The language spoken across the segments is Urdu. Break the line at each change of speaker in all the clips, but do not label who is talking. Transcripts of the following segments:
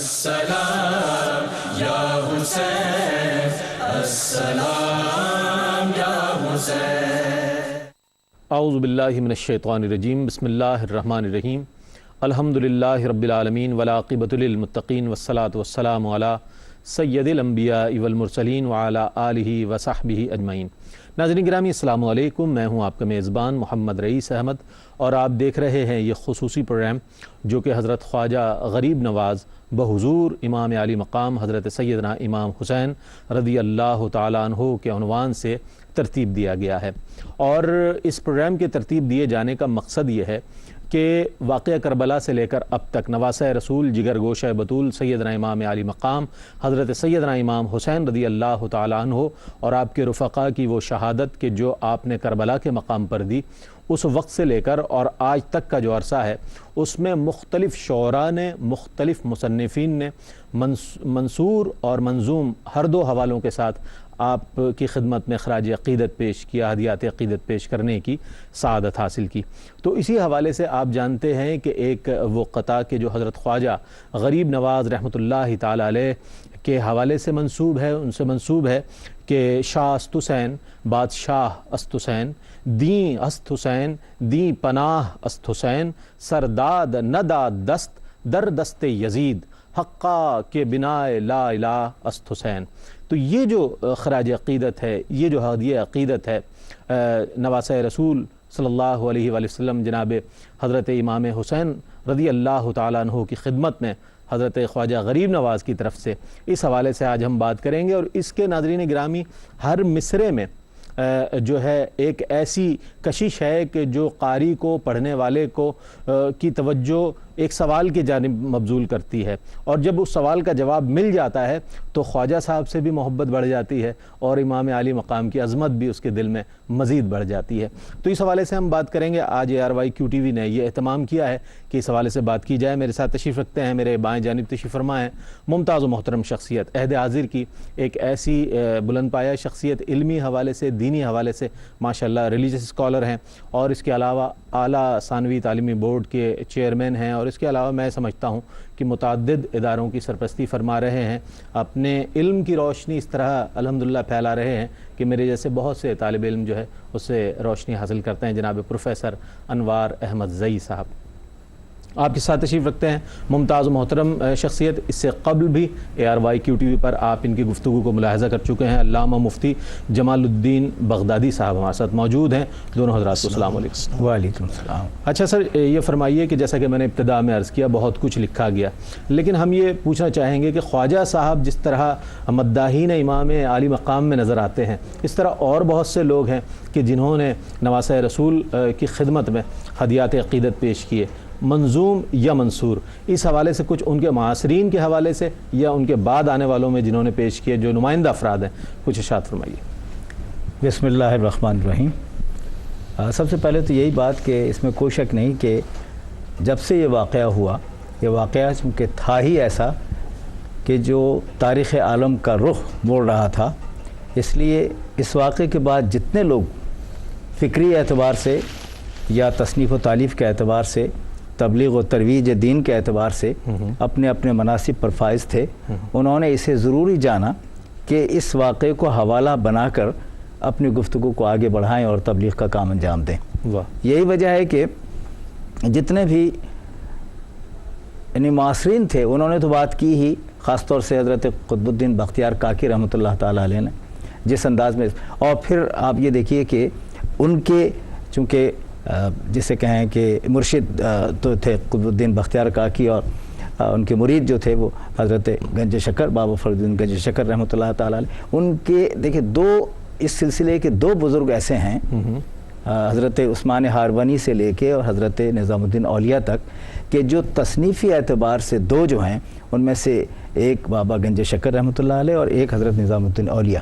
السلام یا حسین، السلام یا حسین۔
اعوذ باللہ من الشیطان الرجیم، بسم اللہ الرحمن الرحیم، الحمدللہ رب العالمین والعاقبۃ للمتقین والصلاۃ والسلام علی سید الانبیاء والمرسلین وعلی آلہ وصحبہ اجمعین۔ ناظرین گرامی السلام علیکم، میں ہوں آپ کا میزبان محمد رئیس احمد، اور آپ دیکھ رہے ہیں یہ خصوصی پروگرام جو کہ حضرت خواجہ غریب نواز بحضور امام عالی مقام حضرت سیدنا امام حسین رضی اللہ تعالیٰ عنہ کے عنوان سے ترتیب دیا گیا ہے۔ اور اس پروگرام کے ترتیب دیے جانے کا مقصد یہ ہے کہ واقعہ کربلا سے لے کر اب تک نواسہ رسول، جگر گوشہ بطول سیدنا امام عالی مقام حضرت سیدنا امام حسین رضی اللہ تعالیٰ عنہ اور آپ کے رفقا کی وہ شہادت کہ جو آپ نے کربلا کے مقام پر دی، اس وقت سے لے کر اور آج تک کا جو عرصہ ہے اس میں مختلف شعراء نے، مختلف مصنفین نے منصور اور منظوم ہر دو حوالوں کے ساتھ آپ کی خدمت میں خراج عقیدت پیش کیا، ہدیات عقیدت پیش کرنے کی سعادت حاصل کی۔ تو اسی حوالے سے آپ جانتے ہیں کہ ایک وہ قطع کہ جو حضرت خواجہ غریب نواز رحمۃ اللہ تعالیٰ علیہ کے حوالے سے منسوب ہے، ان سے منسوب ہے کہ شاہ است حسین بادشاہ است حسین، دیں است حسین دیں پناہ است حسین، سرداد نداد دست در دست یزید، حقا کے بنائے لا الہ است حسین۔ تو یہ جو خراج عقیدت ہے، یہ جو ہدیہ عقیدت ہے نواسہ رسول صلی اللہ علیہ وآلہ وسلم جناب حضرت امام حسین رضی اللہ تعالیٰ عنہ کی خدمت میں حضرت خواجہ غریب نواز کی طرف سے، اس حوالے سے آج ہم بات کریں گے۔ اور اس کے ناظرین گرامی ہر مصرعے میں جو ہے ایک ایسی کشش ہے کہ جو قاری کو، پڑھنے والے کو کی توجہ ایک سوال کی جانب مبذول کرتی ہے، اور جب اس سوال کا جواب مل جاتا ہے تو خواجہ صاحب سے بھی محبت بڑھ جاتی ہے اور امام عالی مقام کی عظمت بھی اس کے دل میں مزید بڑھ جاتی ہے۔ تو اس حوالے سے ہم بات کریں گے۔ آج ARYQ-TV نے یہ اہتمام کیا ہے کہ اس حوالے سے بات کی جائے۔ میرے ساتھ تشریف رکھتے ہیں، میرے بائیں جانب تشریف فرما ہیں ممتاز و محترم شخصیت، عہد حاضر کی ایک ایسی بلند پایہ شخصیت، علمی حوالے سے، دینی حوالے سے ماشاءاللہ ریلیجس اسکالر ہیں، اور اس کے علاوہ اعلیٰ ثانوی تعلیمی بورڈ کے چیئرمین ہیں، اور اس کے علاوہ میں سمجھتا ہوں کہ متعدد اداروں کی سرپرستی فرما رہے ہیں، اپنے علم کی روشنی اس طرح الحمدللہ پھیلا رہے ہیں کہ میرے جیسے بہت سے طالب علم جو ہے اس سے روشنی حاصل کرتے ہیں۔ جناب پروفیسر انوار احمد زئی صاحب آپ کے ساتھ تشریف رکھتے ہیں، ممتاز و محترم شخصیت۔ اس سے قبل بھی ARYQ-TV پر آپ ان کی گفتگو کو ملاحظہ کر چکے ہیں۔ علامہ مفتی جمال الدین بغدادی صاحب ہمارے ساتھ موجود ہیں۔ دونوں حضرات کو السلام علیکم۔
وعلیکم السلام۔
اچھا سر، یہ فرمائیے کہ جیسا کہ میں نے ابتدا میں عرض کیا بہت کچھ لکھا گیا، لیکن ہم یہ پوچھنا چاہیں گے کہ خواجہ صاحب جس طرح مداحین امام عالی مقام میں نظر آتے ہیں، اس طرح اور بہت سے لوگ ہیں کہ جنہوں نے نواسہ رسول کی خدمت میں ہدیات عقیدت پیش کیے، منظوم یا منصور۔ اس حوالے سے کچھ ان کے معاصرین کے حوالے سے یا ان کے بعد آنے والوں میں جنہوں نے پیش کیے، جو نمائندہ افراد ہیں، کچھ ارشاد فرمائیے۔
بسم اللہ الرحمن الرحیم۔ سب سے پہلے تو یہی بات کہ اس میں کوئی شک نہیں کہ جب سے یہ واقعہ ہوا، یہ واقعہ چونکہ تھا ہی ایسا کہ جو تاریخ عالم کا رخ موڑ رہا تھا، اس لیے اس واقعے کے بعد جتنے لوگ فکری اعتبار سے یا تصنیف و تالیف کے اعتبار سے، تبلیغ و ترویج دین کے اعتبار سے اپنے اپنے مناصب پر فائز تھے، انہوں نے اسے ضروری جانا کہ اس واقعے کو حوالہ بنا کر اپنی گفتگو کو آگے بڑھائیں اور تبلیغ کا کام انجام دیں۔ یہی وجہ ہے کہ جتنے بھی معاصرین تھے انہوں نے تو بات کی ہی، خاص طور سے حضرت قطب الدین بختیار کاکی رحمۃ اللہ تعالیٰ علیہ نے جس انداز میں، اور پھر آپ یہ دیکھیے کہ ان کے چونکہ جسے کہیں کہ مرشد تو تھے قطب الدین بختیار کاکی، اور ان کے مرید جو تھے وہ حضرت گنج شکر، بابا فرید الدین گنج شکر رحمۃ اللہ تعالیٰ علیہ۔ ان کے دیکھیں دو اس سلسلے کے دو بزرگ ایسے ہیں، حضرت عثمان ہارونی سے لے کے اور حضرت نظام الدین اولیاء تک، کہ جو تصنیفی اعتبار سے دو جو ہیں ان میں سے ایک بابا گنج شکر رحمۃ اللہ علیہ اور ایک حضرت نظام الدین اولیاء،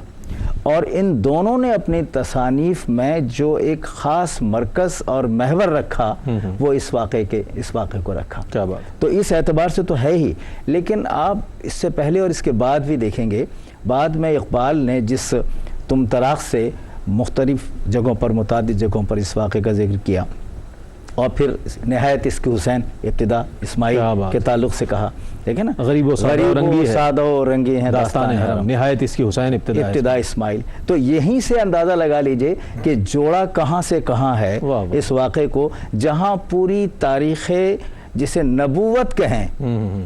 اور ان دونوں نے اپنی تصانیف میں جو ایک خاص مرکز اور محور رکھا وہ اس واقعے کو رکھا۔
کیا بات!
تو اس اعتبار سے تو ہے ہی، لیکن آپ اس سے پہلے اور اس کے بعد بھی دیکھیں گے، بعد میں اقبال نے جس تم طراق سے مختلف جگہوں پر، متعدد جگہوں پر اس واقعے کا ذکر کیا، اور پھر نہایت اس کی حسین ابتدا اسماعیل کے تعلق سے کہا، دیکھیں نا،
غریب و
سادہ و رنگی ہیں
داستان حرم، نہایت اس کی حسین
ابتدا اسماعیل. تو یہیں سے اندازہ لگا لیجئے کہ جوڑا کہاں سے کہاں ہے اس واقعے کو، جہاں پوری تاریخ جسے نبوت کہیں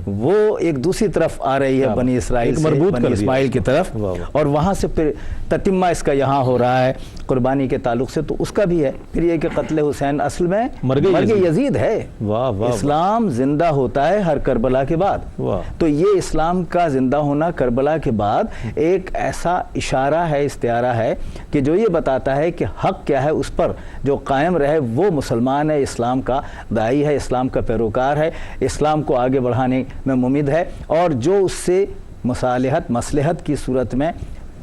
وہ ایک دوسری طرف آ رہی ہے، بنی اسرائیل سے بنی اسماعیل کی طرف، اور وہاں سے پھر تتمہ اس کا یہاں ہو رہا ہے قربانی کے تعلق سے. تو اس کا بھی ہے پھر یہ کہ قتل حسین اصل میں مرگ یزید ہے. اسلام زندہ ہوتا ہے ہر کربلا کے بعد. تو یہ اسلام کا زندہ ہونا کربلا کے بعد ایک ایسا اشارہ ہے، استعارہ ہے کہ جو یہ بتاتا ہے کہ حق کیا ہے، اس پر جو قائم رہے وہ مسلمان ہے، اسلام کا داعی ہے، اسلام کا پیروکار ہے، اسلام کو آگے بڑھانے میں ممید ہے، اور جو اس سے مصلحت کی صورت میں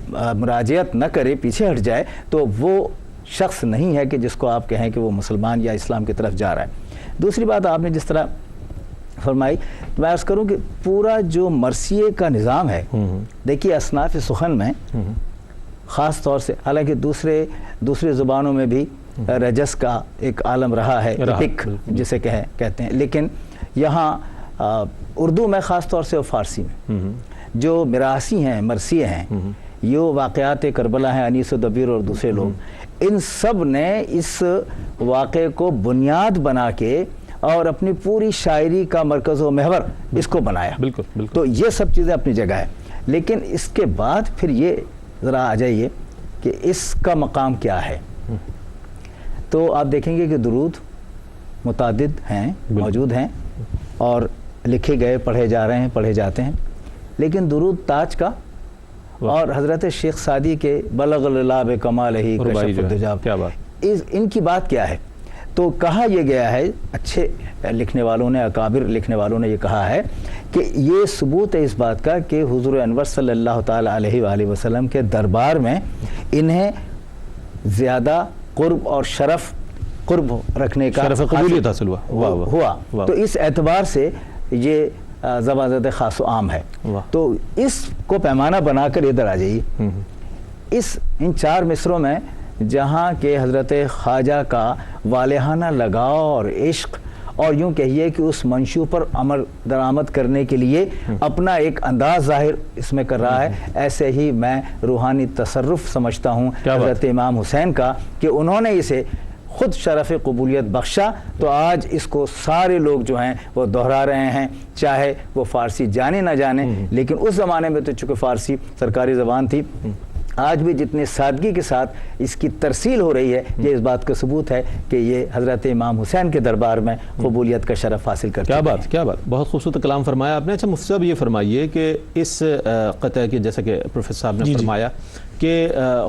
مراجعت نہ کرے، پیچھے ہٹ جائے، تو وہ شخص نہیں ہے کہ جس کو آپ کہیں کہ وہ مسلمان یا اسلام کی طرف جا رہا ہے. دوسری بات آپ نے جس طرح فرمائی، میں عرض کروں کہ پورا جو مرثیے کا نظام ہے، دیکھیے اصناف سخن میں خاص طور سے، حالانکہ دوسرے زبانوں میں بھی رجس کا ایک عالم رہا ہے، ایپک جسے کہتے ہیں، لیکن یہاں اردو میں خاص طور سے اور فارسی میں جو مراثی ہیں، مرثیے ہیں، یہ واقعات کربلا ہیں، انیس و دبیر اور دوسرے لوگ، ان سب نے اس واقعے کو بنیاد بنا کے اور اپنی پوری شاعری کا مرکز و محور اس کو بنایا. بالکل. تو یہ سب چیزیں اپنی جگہ ہے، لیکن اس کے بعد پھر یہ ذرا آ جائیے کہ اس کا مقام کیا ہے. تو آپ دیکھیں گے کہ درود متعدد ہیں، موجود ہیں، اور لکھے گئے، پڑھے جا رہے ہیں، پڑھے جاتے ہیں، لیکن درود تاج کا اور حضرت شیخ سعدی کے بلغ العلا بکمالہ کشف الدجاب، ان کی بات کیا ہے؟ تو کہا یہ گیا ہے، اچھے لکھنے والوں نے، اکابر لکھنے والوں نے یہ کہا ہے کہ یہ ثبوت ہے اس بات کا کہ حضور انور صلی اللہ تعالی علیہ وآلہ وسلم کے دربار میں انہیں زیادہ قرب اور قرب رکھنے کا
شرف قبولیت حاصل
ہوا. تو اس اعتبار سے یہ زبان خاص و عام ہے. تو اس کو پیمانہ بنا کر ادھر آ جائیے. ان 4 مصروں میں جہاں کہ حضرت خواجہ کا والہانہ لگاؤ اور عشق، اور یوں کہیے کہ اس منشور پر عمل درآمد کرنے کے لیے اپنا ایک انداز ظاہر اس میں کر رہا ہے، ایسے ہی میں روحانی تصرف سمجھتا ہوں حضرت امام حسین کا کہ انہوں نے اسے خود شرف قبولیت بخشا. تو آج اس کو سارے لوگ جو ہیں وہ دہرا رہے ہیں، چاہے وہ فارسی جانے نہ جانے، لیکن اس زمانے میں تو چونکہ فارسی سرکاری زبان تھی، آج بھی جتنی سادگی کے ساتھ اس کی ترسیل ہو رہی ہے، یہ اس بات کا ثبوت ہے کہ یہ حضرت امام حسین کے دربار میں قبولیت کا شرف حاصل کرتے ہیں.
کیا بات بہت خوبصورت کلام فرمایا آپ نے. اچھا مفتی صاحب یہ فرمائیے کہ اس قطعہ کی جیسا کہ پروفیسر صاحب نے فرمایا کہ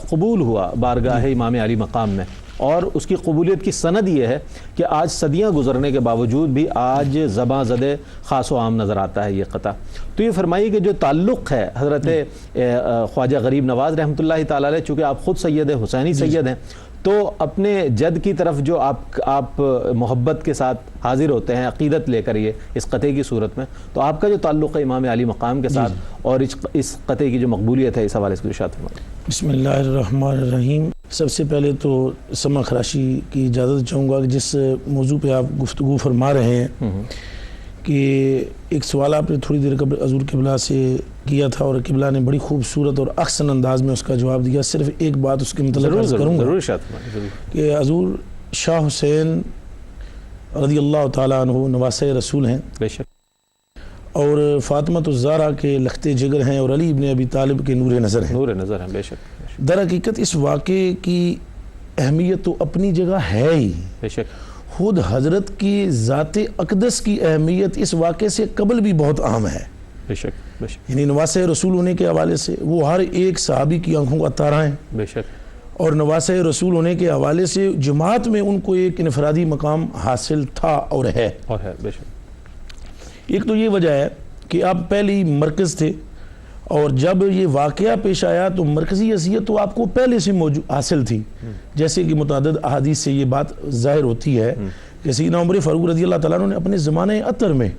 قبول ہوا بارگاہ امام علی مقام میں، اور اس کی قبولیت کی سند یہ ہے کہ آج صدیاں گزرنے کے باوجود بھی آج زباں زدہ خاص و عام نظر آتا ہے یہ قطعہ. تو یہ فرمائیے کہ جو تعلق ہے حضرت خواجہ غریب نواز رحمۃ اللہ تعالی علیہ، چونکہ آپ خود سید حسینی سید ہیں، تو اپنے جد کی طرف جو آپ محبت کے ساتھ حاضر ہوتے ہیں عقیدت لے کر یہ اس قطعے کی صورت میں، تو آپ کا جو تعلق ہے امام علی مقام کے ساتھ اور اس قطعے کی جو مقبولیت ہے، اس حوالے سے ارشاد فرمائیں.
بسم اللہ الرحمن الرحیم. سب سے پہلے تو سما خراشی کی اجازت چاہوں گا کہ جس موضوع پہ آپ گفتگو فرما رہے ہیں کہ ایک سوال آپ نے تھوڑی دیر قبل حضور قبلہ سے کیا تھا، اور قبلہ نے بڑی خوبصورت اور احسن انداز میں اس کا جواب دیا. صرف ایک بات اس کے متعلق عرض کروں گا کہ حضور شاہ حسین رضی اللہ تعالیٰ عنہ نواسہ رسول ہیں،
بے شک،
اور فاطمۃ الزہرا کے لخت جگر ہیں، اور علی ابن ابی طالب کے نور نظر ہیں.
بے شک.
در حقیقت اس واقعے کی اہمیت تو اپنی جگہ ہے ہی،
بے شک.
خود حضرت کی ذات اقدس کی اہمیت اس واقعے سے قبل بھی بہت عام ہے.
بے شک. بے شک.
یعنی نواسہ رسول ہونے کے حوالے سے وہ ہر ایک صحابی کی آنکھوں کا تارا ہیں.
بے شک.
اور نواسہ رسول ہونے کے حوالے سے جماعت میں ان کو ایک انفرادی مقام حاصل تھا اور ہے.
بے شک.
ایک تو یہ وجہ ہے کہ آپ پہلے ہی مرکز تھے، اور جب یہ واقعہ پیش آیا تو مرکزی حیثیت تو آپ کو پہلے سے حاصل تھی، جیسے کہ متعدد احادیث سے یہ بات ظاہر ہوتی ہے کہ سیدنا عمر فاروق رضی اللہ تعالیٰ عنہ نے اپنے زمانہ عطر میں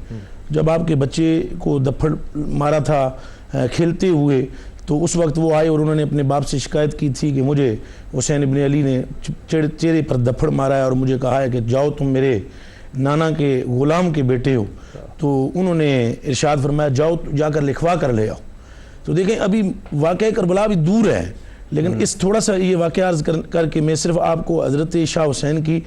جب آپ کے بچے کو دپڑ مارا تھا کھیلتے ہوئے، تو اس وقت وہ آئے اور انہوں نے اپنے باپ سے شکایت کی تھی کہ مجھے حسین ابن علی نے چہرے پر دھپڑ مارا ہے اور مجھے کہا ہے کہ جاؤ تم میرے نانا کے غلام کے بیٹے ہو. تو انہوں نے ارشاد فرمایا جاؤ جا کر لکھوا کر لے آؤ. تو دیکھیں ابھی واقعہ کربلا بھی دور ہے، لیکن اس تھوڑا سا یہ واقعہ عرض کر کے میں صرف آپ کو حضرت شاہ حسین کی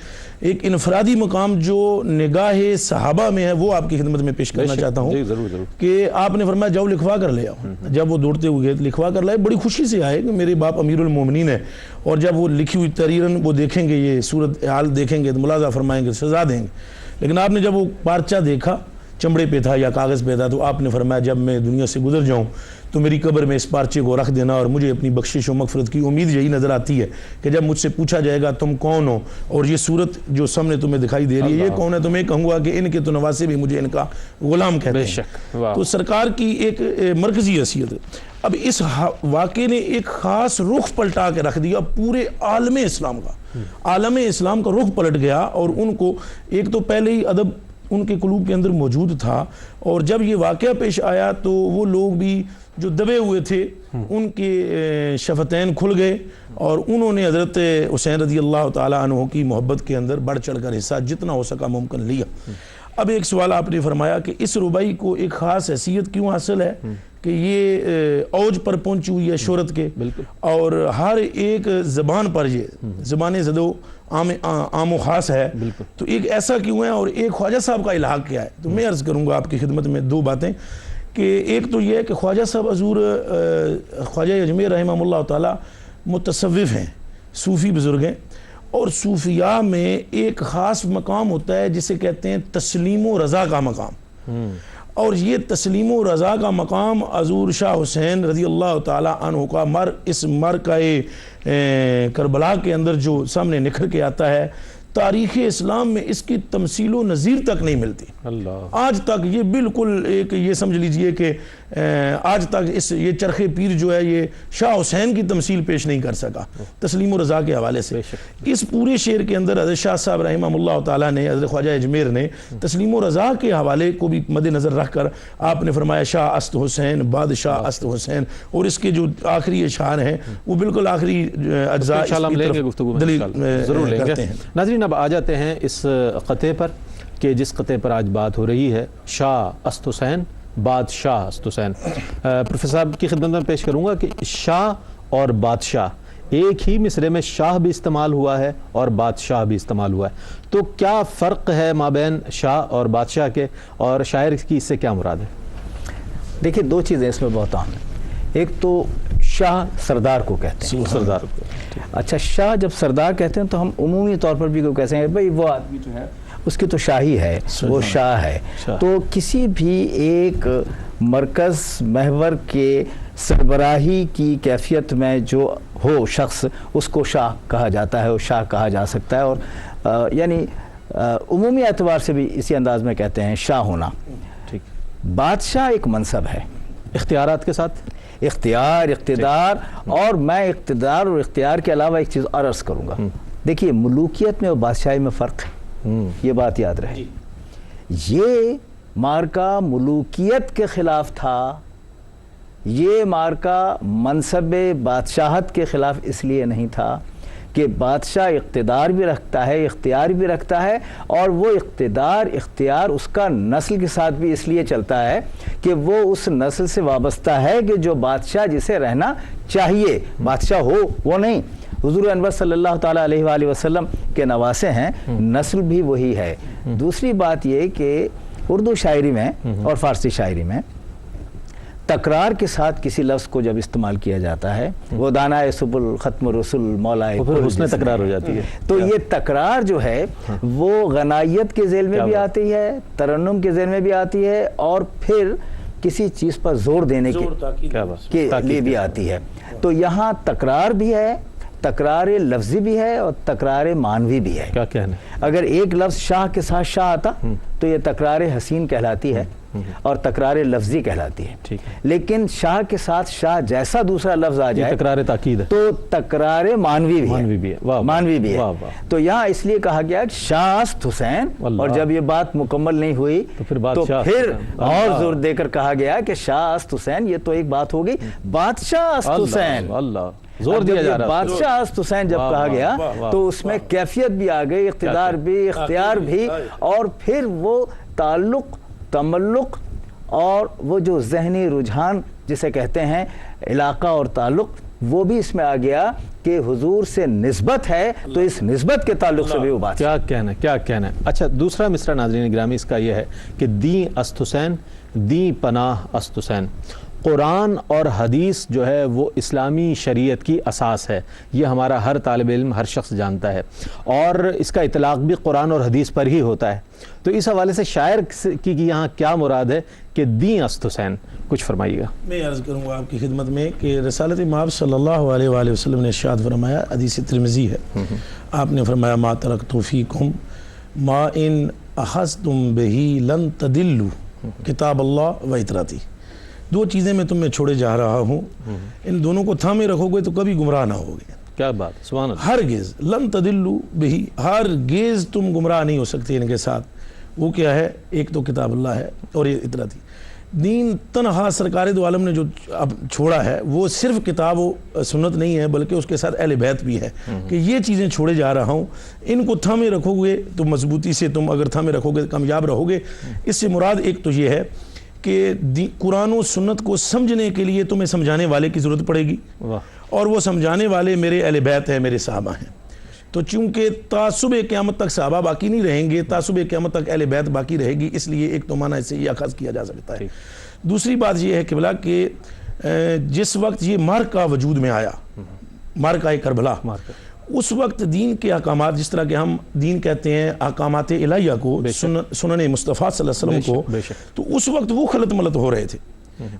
ایک انفرادی مقام جو نگاہ صحابہ میں ہے وہ آپ کی خدمت میں پیش کرنا چاہتا ہوں.
ضرور.
کہ آپ نے فرمایا جاؤ لکھوا کر لے آؤ. جب وہ دوڑتے ہوئے گئے لکھوا کر لائے، بڑی خوشی سے آئے کہ میرے باپ امیر المومنین ہے، اور جب وہ لکھی ہوئی تحریراً وہ دیکھیں گے، یہ صورت حال دیکھیں گے تو ملاحظہ فرمائیں گے، سزا دیں گے. لیکن آپ نے جب وہ پارچہ دیکھا، چمڑے پہ تھا یا کاغذ پہ تھا، تو آپ نے فرمایا جب میں دنیا سے گزر جاؤں تو میری قبر میں اس پارچے کو رکھ دینا، اور مجھے اپنی بخشش و مغفرت کی امید یہی نظر آتی ہے کہ جب مجھ سے پوچھا جائے گا تم کون ہو اور یہ صورت جو سامنے تمہیں دکھائی دے رہی ہے یہ کون ہے، تو میں کہوں گا کہ ان کے تو نواسے بھی مجھے ان کا غلام کہتے ہیں. تو سرکار کی ایک مرکزی حیثیت. اب اس واقعے نے ایک خاص رخ پلٹا کے رکھ دیا پورے عالم اسلام کا. عالم اسلام کا رخ پلٹ گیا، اور ان کو ایک تو پہلے ہی ادب ان کے قلوب کے اندر موجود تھا، اور جب یہ واقعہ پیش آیا تو وہ لوگ بھی جو دبے ہوئے تھے ان کے شفتین کھل گئے، اور انہوں نے حضرت حسین رضی اللہ تعالیٰ عنہ کی محبت کے اندر بڑھ چڑھ کر حصہ جتنا ہو سکا ممکن لیا. اب ایک سوال آپ نے فرمایا کہ اس ربائی کو ایک خاص حیثیت کیوں حاصل ہے کہ یہ اوج پر پہنچی ہوئی ہے شہرت کے، اور ہر ایک زبان پر یہ زبان زدو عام و خاص ہے. تو ایک ایسا کیوں ہے، اور ایک خواجہ صاحب کا الحاق کیا ہے؟ تو میں عرض کروں گا آپ کی خدمت میں دو باتیں، کہ ایک تو یہ ہے کہ خواجہ صاحب حضور خواجہ اجمیر رحمہ اللہ تعالی متصوف ہیں، صوفی بزرگ ہیں، اور صوفیاء میں ایک خاص مقام ہوتا ہے جسے کہتے ہیں تسلیم و رضا کا مقام. اور یہ تسلیم و رضا کا مقام حضور شاہ حسین رضی اللہ تعالی عنہ کا اس مرکہ کربلا کے اندر جو سامنے نکھر کے آتا ہے، تاریخ اسلام میں اس کی تمثیل و نظیر تک نہیں ملتی. آج تک یہ بالکل ایک یہ سمجھ لیجئے کہ آج تک یہ چرخ پیر جو ہے یہ شاہ حسین کی تمثیل پیش نہیں کر سکا تسلیم و رضا کے حوالے سے. اس پورے شعر کے اندر حضرت شاہ صاحب رحمہ اللہ تعالیٰ نے، حضرت خواجہ اجمیر نے تسلیم و رضا کے حوالے کو بھی مد نظر رکھ کر آپ نے فرمایا شاہ است حسین بادشاہ است حسین، اور اس کے جو آخری اشعار ہیں وہ بالکل آخری اجزاء دلیل کرتے ہیں.
ناظرین اب آ جاتے ہیں اس قطعے پر کہ جس قطعے پر آج بات ہو رہی ہے، شاہ است حسین بادشاہ است حسین. پروفیسر صاحب کی خدمت میں پیش کروں گا کہ شاہ اور بادشاہ ایک ہی مصرے میں شاہ بھی استعمال ہوا ہے اور بادشاہ بھی استعمال ہوا ہے، تو کیا فرق ہے مابین شاہ اور بادشاہ کے، اور شاعر کی اس سے کیا مراد ہے؟
دیکھیے دو چیزیں اس میں بہت عام ہیں. ایک تو شاہ سردار کو کہتے ہیں،
سردار کو.
اچھا شاہ جب سردار کہتے ہیں تو ہم عمومی طور پر بھی کہتے ہیں بھئی وہ آدمی جو ہے اس کی تو شاہی ہے، وہ شاہ ہے. تو کسی بھی ایک مرکز محور کے سربراہی کی کیفیت میں جو ہو شخص اس کو شاہ کہا جاتا ہے، وہ شاہ کہا جا سکتا ہے، اور یعنی عمومی اعتبار سے بھی اسی انداز میں کہتے ہیں شاہ ہونا. بادشاہ ایک منصب ہے
اختیارات کے ساتھ،
اختیار اقتدار. اور میں اقتدار اور اختیار کے علاوہ ایک چیز اور عرض کروں گا. دیکھیے ملوکیت میں اور بادشاہی میں فرق ہے، یہ بات یاد رہے. یہ مارکہ ملوکیت کے خلاف تھا، یہ مارکہ منصب بادشاہت کے خلاف اس لیے نہیں تھا کہ بادشاہ اقتدار بھی رکھتا ہے، اختیار بھی رکھتا ہے، اور وہ اختیار اس کا نسل کے ساتھ بھی اس لیے چلتا ہے کہ وہ اس نسل سے وابستہ ہے کہ جو بادشاہ جسے رہنا چاہیے بادشاہ ہو وہ نہیں. حضور انور صلی اللہ تعالیٰ علیہ وآلہ وسلم کے نواسے ہیں، نسل بھی وہی ہے. دوسری بات یہ کہ اردو شاعری میں اور فارسی شاعری میں تکرار کے ساتھ کسی لفظ کو جب استعمال کیا جاتا ہے، وہ دانائے سبل ختم رسول مولا
حسن تکرار ہو جاتی ہے.
تو یہ تکرار جو ہے وہ غنائیت کے ذیل میں بھی آتی ہے، ترنم کے ذیل میں بھی آتی ہے، اور پھر کسی چیز پر زور دینے کے لیے بھی آتی ہے. تو یہاں تکرار بھی ہے، تکرار لفظی بھی ہے اور تکرار معنوی بھی ہے.
کیا کہنے؟
اگر ایک لفظ شاہ کے ساتھ شاہ آتا تو یہ تکرار حسین کہلاتی ہے، اور تکرار لفظی کہلاتی ہے.
ٹھیک ہے.
لیکن شاہ کے ساتھ شاہ جیسا دوسرا لفظ آ جائے
تکرار تاکید ہے
تو تکرار مانوی بھی ہے. مانوی بھی ہے. تو یہاں اس لیے کہا گیا شاہ است حسین, اور جب یہ بات مکمل نہیں ہوئی تو پھر اور زور دے کر کہا گیا کہ شاہ است حسین, یہ تو ایک بات ہوگی, بادشاہ است حسین.
اللہ زور دیا جا رہا ہے.
بادشاہ است حسین جب کہا گیا تو اس میں کیفیت بھی آ گئی, اقتدار بھی, اختیار بھی, اور پھر وہ تعلق, تملق, اور وہ جو ذہنی رجحان جسے کہتے ہیں علاقہ اور تعلق, وہ بھی اس میں آ گیا کہ حضور سے نسبت ہے تو اس نسبت کے تعلق سے بھی وہ بات.
کیا کہنا ہے. اچھا, دوسرا مصرع ناظرین گرامی اس کا یہ ہے کہ دیں است حسین, دیں پناہ است حسین. قرآن اور حدیث جو ہے وہ اسلامی شریعت کی اساس ہے, یہ ہمارا ہر طالب علم, ہر شخص جانتا ہے, اور اس کا اطلاق بھی قرآن اور حدیث پر ہی ہوتا ہے. تو اس حوالے سے شاعر کی یہاں کیا مراد ہے کہ دیں است حسین, کچھ فرمائیے گا.
میں عرض کروں گا آپ کی خدمت میں کہ رسالت مآب صلی اللہ علیہ وآلہ وسلم نے ارشاد فرمایا, حدیث ترمذی ہے, آپ نے فرمایا ما ترکت فیکم ما ان اخذتم بہ لن تدلوا کتاب اللہ و اطراتی. دو چیزیں میں تمہیں چھوڑے جا رہا ہوں, ان دونوں کو تھامے رکھو گے تو کبھی گمراہ نہ ہوگے.
کیا بات, سبحان اللہ.
ہرگز لن تدلوا بہ, ہرگز تم گمراہ نہیں ہو سکتے ان کے ساتھ. وہ کیا ہے؟ ایک تو کتاب اللہ ہے اور یہ اطراتی. دین تنہا سرکار دو عالم نے جو اب چھوڑا ہے وہ صرف کتاب و سنت نہیں ہے, بلکہ اس کے ساتھ اہل بیت بھی ہے کہ یہ چیزیں چھوڑے جا رہا ہوں, ان کو تھامے رکھو گے تو مضبوطی سے, تم اگر تھامے رکھو گے کامیاب رہو گے. اس سے مراد ایک تو یہ ہے کہ قرآن و سنت کو سمجھنے کے لیے تمہیں سمجھانے والے کی ضرورت پڑے گی, اور وہ سمجھانے والے میرے اہل بیت ہیں, میرے صحابہ ہیں. تو چونکہ تعصب قیامت تک صحابہ باقی نہیں رہیں گے, تعصب قیامت تک اہل بیت باقی رہے گی, اس لیے ایک تو معنی اس سے یہ اخذ کیا جا سکتا ہے. دوسری بات یہ ہے قبلہ کہ جس وقت یہ مارکہ وجود میں آیا, مارکہ کربلا, اس وقت دین کے احکامات, جس طرح کہ ہم دین کہتے ہیں احکامات الہیہ کو, سنن مصطفیٰ صلی اللہ علیہ وسلم کو, تو اس وقت وہ خلط ملط ہو رہے تھے.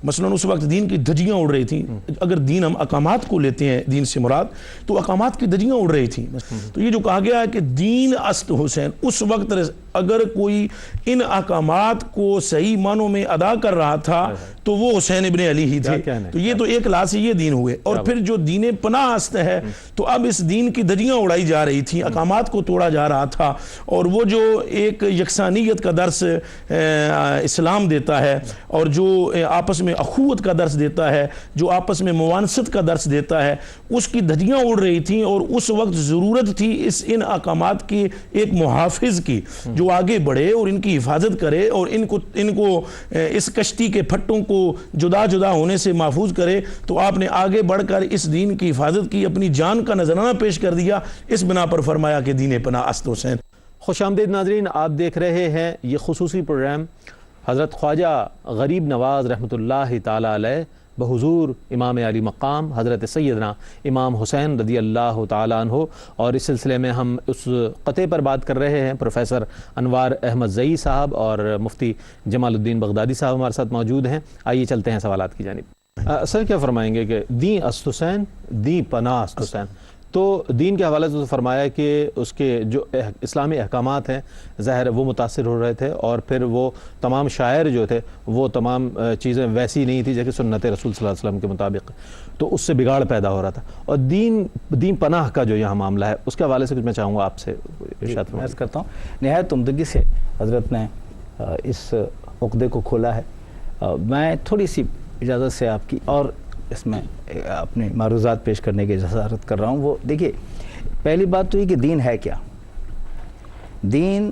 مثلا اس وقت دین کی دھجیاں اڑ رہی تھیں. اگر دین ہم احکامات کو لیتے ہیں دین سے مراد, تو احکامات کی دھجیاں اڑ رہی تھیں. تو یہ جو کہا گیا ہے کہ دین است حسین, اس وقت اگر کوئی ان احکامات کو صحیح معنوں میں ادا کر رہا تھا تو وہ حسین ابن علی ہی تھے. تو یہ تو ایک لحاظ سے یہ دین ہوئے. اور پھر جو دین پناہ است ہے, تو اب اس دین کی دھجیاں اڑائی جا رہی تھیں, احکامات کو توڑا جا رہا تھا, اور وہ جو ایک یکسانیت کا درس اسلام دیتا ہے, اور جو آپس میں اخوت کا درس دیتا ہے, جو آپس میں موانست کا درس دیتا ہے, اس کی دھجیاں اڑ رہی تھیں. اور اس وقت ضرورت تھی ان احکامات کی ایک محافظ کی, جو آگے بڑھے اور ان کی حفاظت کرے, اور ان کو اس کشتی کے پھٹوں کو جدا جدا ہونے سے محفوظ کرے. تو آپ نے آگے بڑھ کر اس دین کی حفاظت کی, اپنی جان کا نذرانہ پیش کر دیا. اس بنا پر فرمایا کہ دین پناہ است حسین.
خوش آمدید ناظرین, آپ دیکھ رہے ہیں یہ خصوصی پروگرام حضرت خواجہ غریب نواز رحمۃ اللہ تعالی علیہ بحضور امام علی مقام حضرت سیدنا امام حسین رضی اللہ تعالیٰ عنہ. اور اس سلسلے میں ہم اس قطعے پر بات کر رہے ہیں. پروفیسر انوار احمد زئی صاحب اور مفتی جمال الدین بغدادی صاحب ہمارے ساتھ موجود ہیں. آئیے چلتے ہیں سوالات کی جانب. سر کیا فرمائیں گے کہ دیں است حسین, دیں پناہ است حسین, تو دین کے حوالے سے فرمایا کہ اس کے جو اسلامی احکامات ہیں ظاہر وہ متاثر ہو رہے تھے, اور پھر وہ تمام شاعر جو تھے وہ تمام چیزیں ویسی نہیں تھی جیسے سنت رسول صلی اللہ علیہ وسلم کے مطابق, تو اس سے بگاڑ پیدا ہو رہا تھا. اور دین پناہ کا جو یہاں معاملہ ہے اس کے حوالے سے کچھ میں چاہوں گا آپ سے ارشاد
عرض کرتا ہوں. نہایت عمدگی سے حضرت نے اس عقدے کو کھولا ہے. میں تھوڑی سی اجازت سے آپ کی اور اس میں اپنے معروضات پیش کرنے کی جسارت کر رہا ہوں. وہ دیکھیے, پہلی بات تو یہ کہ دین ہے کیا. دین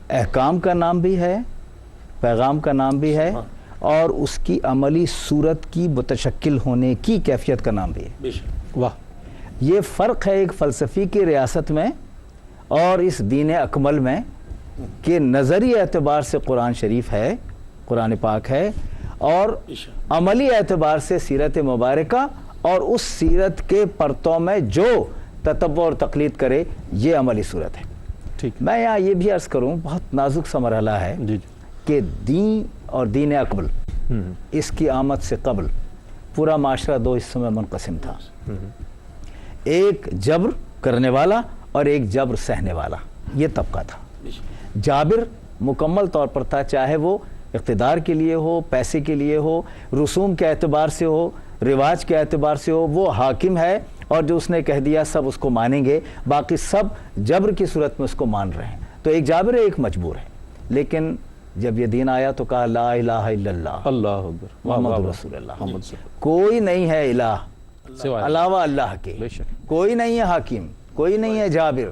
احکام کا نام بھی ہے, پیغام کا نام بھی ہے, اور اس کی عملی صورت کی متشکل ہونے کی کیفیت کا نام بھی ہے.
واہ,
یہ فرق ہے ایک فلسفی کی ریاست میں اور اس دین اکمل میں کہ نظری اعتبار سے قرآن شریف ہے, قرآن پاک ہے, اور عملی اعتبار سے سیرت مبارکہ, اور اس سیرت کے پرتوں میں جو تتبع اور تقلید کرے یہ عملی صورت ہے.
ٹھیک.
میں یہاں یہ بھی عرض کروں, بہت نازک سا مرحلہ ہے کہ دین اور دین اکمل, اس کی آمد سے قبل پورا معاشرہ دو حصوں میں منقسم تھا. ایک جبر کرنے والا اور ایک جبر سہنے والا, یہ طبقہ تھا. جابر مکمل طور پر تھا, چاہے وہ اقتدار کے لیے ہو، پیسے کے لیے ہو، رسوم کے اعتبار سے ہو، رواج کے اعتبار سے ہو، وہ حاکم ہے اور جو اس نے کہہ دیا سب اس کو مانیں گے، باقی سب جبر کی صورت میں اس کو مان رہے ہیں. تو ایک جابر ہے، ایک مجبور ہے. لیکن جب یہ دین آیا تو کہا لا الہ الا اللہ
اللہ اکبر،
محمد رسول اللہ. کوئی نہیں ہے الہ علاوہ اللہ کے، کوئی نہیں ہے حاکم، کوئی نہیں ہے جابر.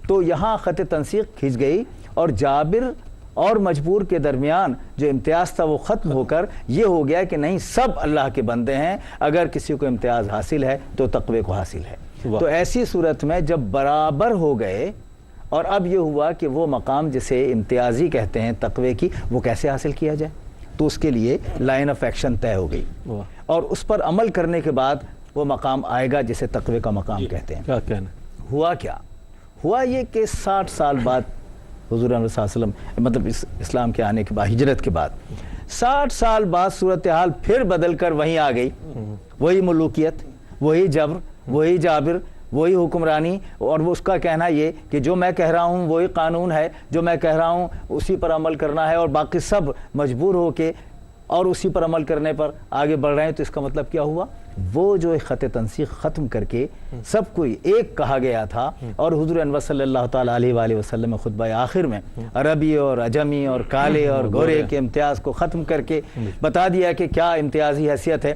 تو یہاں خط تنسیق کھنچ گئی اور جابر اور مجبور کے درمیان جو امتیاز تھا وہ ختم ہو کر یہ ہو گیا کہ نہیں، سب اللہ کے بندے ہیں، اگر کسی کو امتیاز حاصل ہے تو تقوی کو حاصل ہے. تو ایسی صورت میں جب برابر ہو گئے اور اب یہ ہوا کہ وہ مقام جسے امتیازی کہتے ہیں تقوی کی، وہ کیسے حاصل کیا جائے، تو اس کے لیے لائن آف ایکشن طے ہو گئی اور اس پر عمل کرنے کے بعد وہ مقام آئے گا جسے تقوی کا مقام کہتے ہیں.
کیا کہنا؟
ہوا کیا؟ ہوا یہ کہ 60 سال بعد حضور صلی اللہ علیہ وسلم مطلب اسلام کے آنے کے بعد، ہجرت کے بعد 60 سال بعد صورتحال پھر بدل کر وہیں آ گئی. وہی ملوکیت، وہی جبر، وہی جابر، وہی حکمرانی. اور وہ اس کا کہنا یہ کہ جو میں کہہ رہا ہوں وہی قانون ہے، جو میں کہہ رہا ہوں اسی پر عمل کرنا ہے، اور باقی سب مجبور ہو کے اور اسی پر عمل کرنے پر آگے بڑھ رہے ہیں. تو اس کا مطلب کیا ہوا؟ وہ جو خط تنسیق ختم کر کے سب کوئی ایک کہا گیا تھا، اور حضور انور صلی اللہ تعالیٰ علیہ وآلہ وسلم میں خطبہ آخر میں عربی اور عجمی اور کالے اور گورے کے امتیاز کو ختم کر کے بتا دیا کہ کیا امتیازی حیثیت ہے.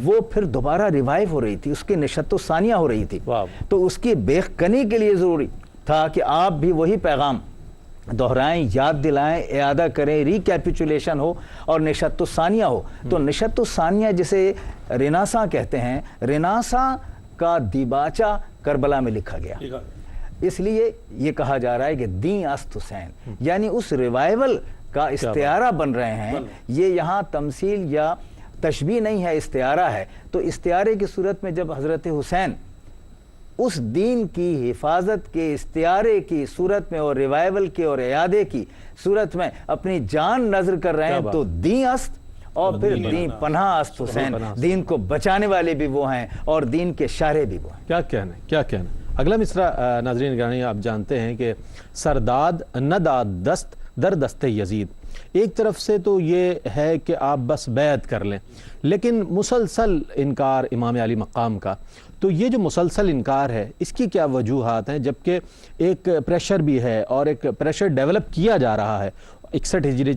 وہ پھر دوبارہ ریوائیو ہو رہی تھی، اس کی نشست و ثانیہ ہو رہی تھی. تو اس کی بیخکنی کے لیے ضروری تھا کہ آپ بھی وہی پیغام دہرائیں، یاد دلائیں، اعادہ کریں، ریکیپیچولیشن ہو اور نشست و ثانیہ ہو. تو نشست و ثانیہ جسے رناساں کہتے ہیں، رناساں کا دیباچہ کربلا میں لکھا گیا. اس لیے یہ کہا جا رہا ہے کہ دین است حسین، یعنی اس ریوائیول کا استعارہ بن رہے ہیں. یہ یہاں تمثیل یا تشبیہ نہیں ہے، استعارہ ہے. تو استعارے کی صورت میں جب حضرت حسین اس دین کی حفاظت کے استعارے کی صورت میں اور ریوائیول کے اور اعادے کی صورت میں اپنی جان نظر کر رہے ہیں، تو دین است اور پھر دین پناہ است حسین. دین کو بچانے والے بھی وہ ہیں اور دین کے شارع بھی وہ ہیں.
کیا کہنا ہے، کیا کہنا ہے. اگلا مصرع ناظرین گرامی، آپ جانتے ہیں کہ سرداد نہ داد دست در دست یزید. ایک طرف سے تو یہ ہے کہ آپ بس بیعت کر لیں، لیکن مسلسل انکار امام علی مقام کا. تو یہ جو مسلسل انکار ہے اس کی کیا وجوہات ہیں، جبکہ ایک پریشر بھی ہے اور ایک پریشر ڈیولپ کیا جا رہا ہے. 61 ہجری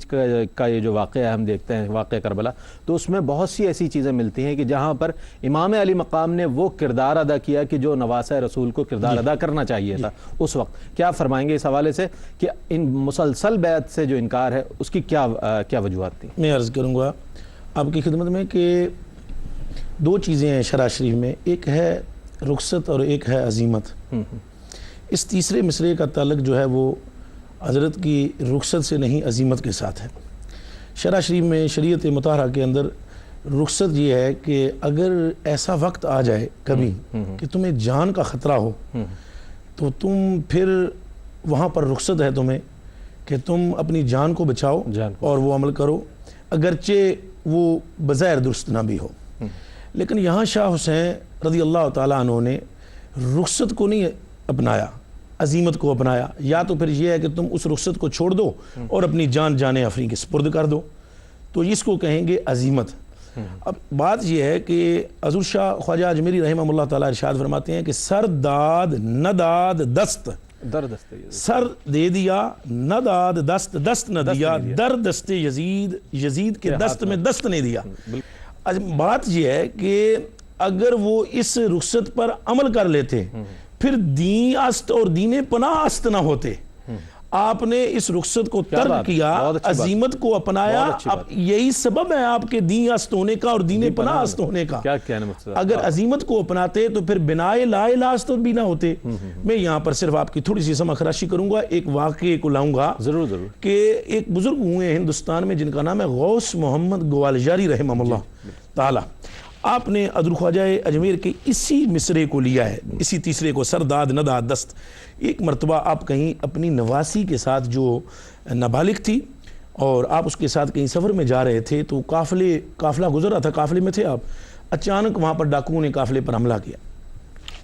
کا یہ جو واقعہ ہے ہم دیکھتے ہیں، واقعہ کربلا، تو اس میں بہت سی ایسی چیزیں ملتی ہیں کہ جہاں پر امام علی مقام نے وہ کردار ادا کیا کہ جو نواسہ رسول کو کردار ادا کرنا چاہیے تھا اس وقت. کیا فرمائیں گے اس حوالے سے کہ ان مسلسل بیعت سے جو انکار ہے اس کی کیا وجوہات تھیں؟
میں عرض کروں گا آپ کی خدمت میں کہ دو چیزیں ہیں شرع شریف میں، ایک ہے رخصت اور ایک ہے عزیمت. اس تیسرے مصرعے کا تعلق جو ہے وہ حضرت کی رخصت سے نہیں، عزیمت کے ساتھ ہے. شرع شریف میں، شریعت مطہرہ کے اندر رخصت یہ ہے کہ اگر ایسا وقت آ جائے کبھی کہ تمہیں جان کا خطرہ ہو تو تم پھر وہاں پر رخصت ہے تمہیں کہ تم اپنی جان کو بچاؤ اور وہ عمل کرو، اگرچہ وہ بظاہر درست نہ بھی ہو. لیکن یہاں شاہ حسین رضی اللہ تعالیٰ عنہ نے رخصت کو نہیں اپنایا، عزیمت کو اپنایا. یا تو پھر یہ ہے کہ تم اس رخصت کو چھوڑ دو اور اپنی جان افرین کے سپرد کر دو، تو اس کو کہیں گے عزیمت. اب بات یہ ہے کہ حضور شاہ خواجہ اجمیری رحمہ اللہ تعالیٰ ارشاد فرماتے ہیں کہ سر داد نہ داد دست، سر دے دیا نہ داد دست، دست نہ دیا در دست یزید، یزید کے دست میں دست نہیں دیا. بات یہ ہے کہ اگر وہ اس رخصت پر عمل کر لیتے پھر دین است اور دین پناہ است نہ ہوتے. آپ نے اس رخصت کو ترک کیا، عزیمت کو اپنایا. اب یہی سبب ہے آپ کے دین است ہونے کا اور دین پناہ است ہونے کا. اگر عزیمت کو اپناتے تو پھر بنائے لا الہ است بھی نہ ہوتے. میں یہاں پر صرف آپ کی تھوڑی سی سمجھ خراشی کروں گا، ایک واقعے کو لاؤں گا ضرور کہ ایک بزرگ ہوئے ہندوستان میں جن کا نام ہے غوث محمد گوالجاری رحمہ اللہ تعالی. آپ نے عبد الخواجہ اجمیر کے اسی مصرعے کو لیا ہے، اسی تیسرے کو، سرداد نہ داد دست. ایک مرتبہ آپ کہیں اپنی نواسی کے ساتھ جو نابالغ تھی اور آپ اس کے ساتھ کہیں سفر میں جا رہے تھے تو قافلہ گزر رہا تھا، قافلے میں تھے آپ، اچانک وہاں پر ڈاکوؤں نے قافلے پر حملہ کیا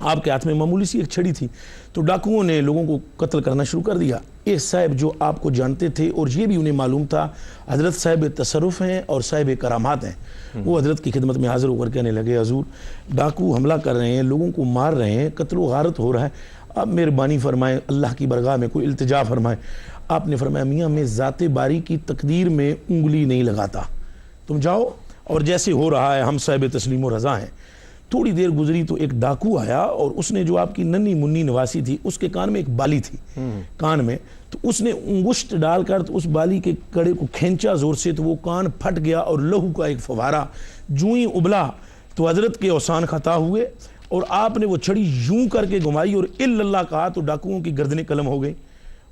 آپ کے ہاتھ میں معمولی سی ایک چھڑی تھی، تو ڈاکوؤں نے لوگوں کو قتل کرنا شروع کر دیا۔ یہ صاحب جو آپ کو جانتے تھے اور یہ بھی انہیں معلوم تھا حضرت صاحب تصرف ہیں اور صاحب کرامات ہیں، وہ حضرت کی خدمت میں حاضر ہو کر کہنے لگے حضور ڈاکو حملہ کر رہے ہیں، لوگوں کو مار رہے ہیں، قتل و غارت ہو رہا ہے، آپ مہربانی فرمائیں، اللہ کی برگاہ میں کوئی التجا فرمائیں۔ آپ نے فرمایا میاں میں ذات باری کی تقدیر میں انگلی نہیں لگاتا، تم جاؤ اور جیسے ہو رہا ہے ہم صاحب تسلیم و رضا ہیں۔ تھوڑی دیر گزری تو ایک ڈاکو آیا اور اس نے جو آپ کی ننھی منی نواسی تھی اس کے کان میں ایک بالی تھی کان میں، تو اس نے انگشت ڈال کر تو اس بالی کے کڑے کو کھینچا زور سے، تو وہ کان پھٹ گیا اور لہو کا ایک فوارہ جوں ہی ابلا تو حضرت کے اوسان خطا ہوئے، اور آپ نے وہ چھڑی یوں کر کے گھمائی اور الا اللہ کہا تو ڈاکوؤں کی گردنیں قلم ہو گئی۔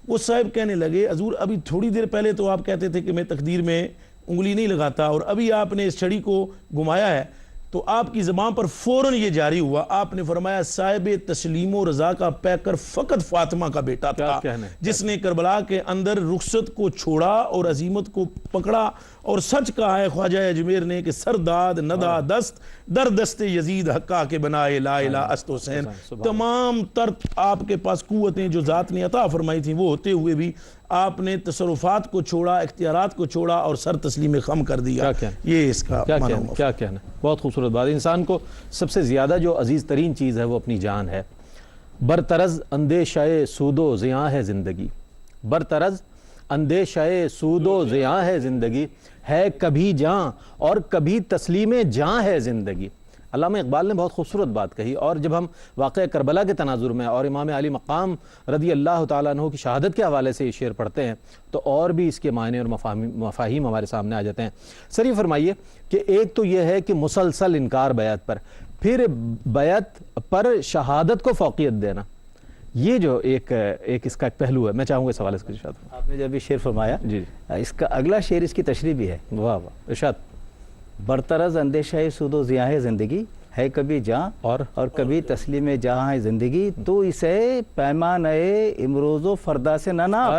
وہ صاحب کہنے لگے حضور ابھی تھوڑی دیر پہلے تو آپ کہتے تھے کہ میں تقدیر میں انگلی نہیں لگاتا، اور ابھی آپ نے اس چھڑی کو گھمایا ہے، تو آپ کی زبان پر فوراً یہ جاری ہوا، آپ نے فرمایا صاحب تسلیم و رضا کا پیکر فقط فاطمہ کا بیٹا تھا جس نے کربلا کے اندر رخصت کو چھوڑا اور عزیمت کو پکڑا، اور سچ کہا ہے خواجہ اجمیر نے کہ سرداد ندا دست در دست یزید حقا کے بنائے لا الہ است حسین۔ تمام تر آپ کے پاس قوتیں جو ذات نے عطا فرمائی تھیں وہ ہوتے ہوئے بھی آپ نے تصرفات کو چھوڑا، اختیارات کو چھوڑا اور سر تسلیم خم کر دیا۔ یہ اس کا
کیا کہنا ہے، بہت خوبصورت بات۔ انسان کو سب سے زیادہ جو عزیز ترین چیز ہے وہ اپنی جان ہے۔ برطرز اندیشہ سود و زیاں ہے زندگی، برطرز اندیشہ سود و زیاں ہے زندگی، ہے کبھی جاں اور کبھی تسلیم جاں ہے زندگی۔ علامہ اقبال نے بہت خوبصورت بات کہی، اور جب ہم واقعہ کربلا کے تناظر میں اور امام علی مقام رضی اللہ تعالیٰ عنہ کی شہادت کے حوالے سے یہ شعر پڑھتے ہیں تو اور بھی اس کے معنی اور مفاہیم ہمارے سامنے آ جاتے ہیں۔ سر یہ فرمائیے کہ ایک تو یہ ہے کہ مسلسل انکار بیعت پر، پھر بیعت پر شہادت کو فوقیت دینا، یہ جو ایک اس کا ایک پہلو ہے، میں چاہوں گا اس حوالے سے ارشاد۔
آپ نے جب یہ شعر فرمایا
جی
اس کا اگلا شعر اس کی تشریح بھی ہے،
واہ واہ، ارشاد۔
برطرز اندیشہ سود و زیاں ہے زندگی، ہے کبھی جاں اور کبھی تسلیم جہاں ہے زندگی، تو اسے پیمانہ امروز و فردا سے نہ ناپ،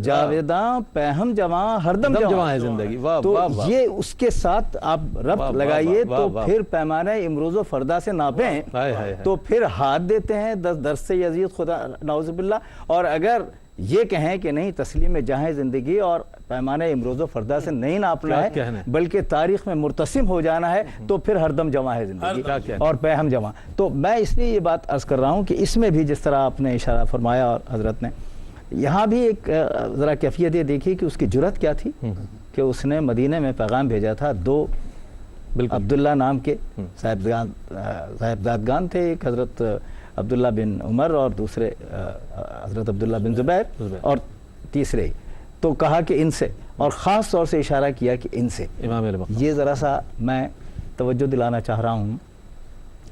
جاویداں پہم جواں ہردم جواں ہے زندگی۔ تو یہ اس کے ساتھ آپ ربط لگائیے تو پھر پیمانہ امروز و فردا سے ناپیں تو پھر ہاتھ دیتے ہیں درس سے یزید خدا نعوذ باللہ، اور اگر یہ کہیں کہ نہیں تسلیم جہاں زندگی اور پیمانہ امروز و فردا سے نہیں ناپنا ہے بلکہ تاریخ میں مرتسم ہو جانا ہے تو پھر ہردم جمع ہے زندگی اور پہم جمع۔ تو میں اس لیے یہ بات عرض کر رہا ہوں کہ اس میں بھی جس طرح آپ نے اشارہ فرمایا اور حضرت نے، یہاں بھی ایک ذرا کیفیت یہ دیکھی کہ اس کی جرت کیا تھی کہ اس نے مدینہ میں پیغام بھیجا تھا، دو عبداللہ نام کے صاحبزادگان تھے، ایک حضرت عبداللہ بن عمر اور دوسرے حضرت عبداللہ بن زبیر اور تیسرے، تو کہا کہ ان سے، اور خاص طور سے اشارہ کیا کہ ان سے۔ یہ ذرا سا میں توجہ دلانا چاہ رہا ہوں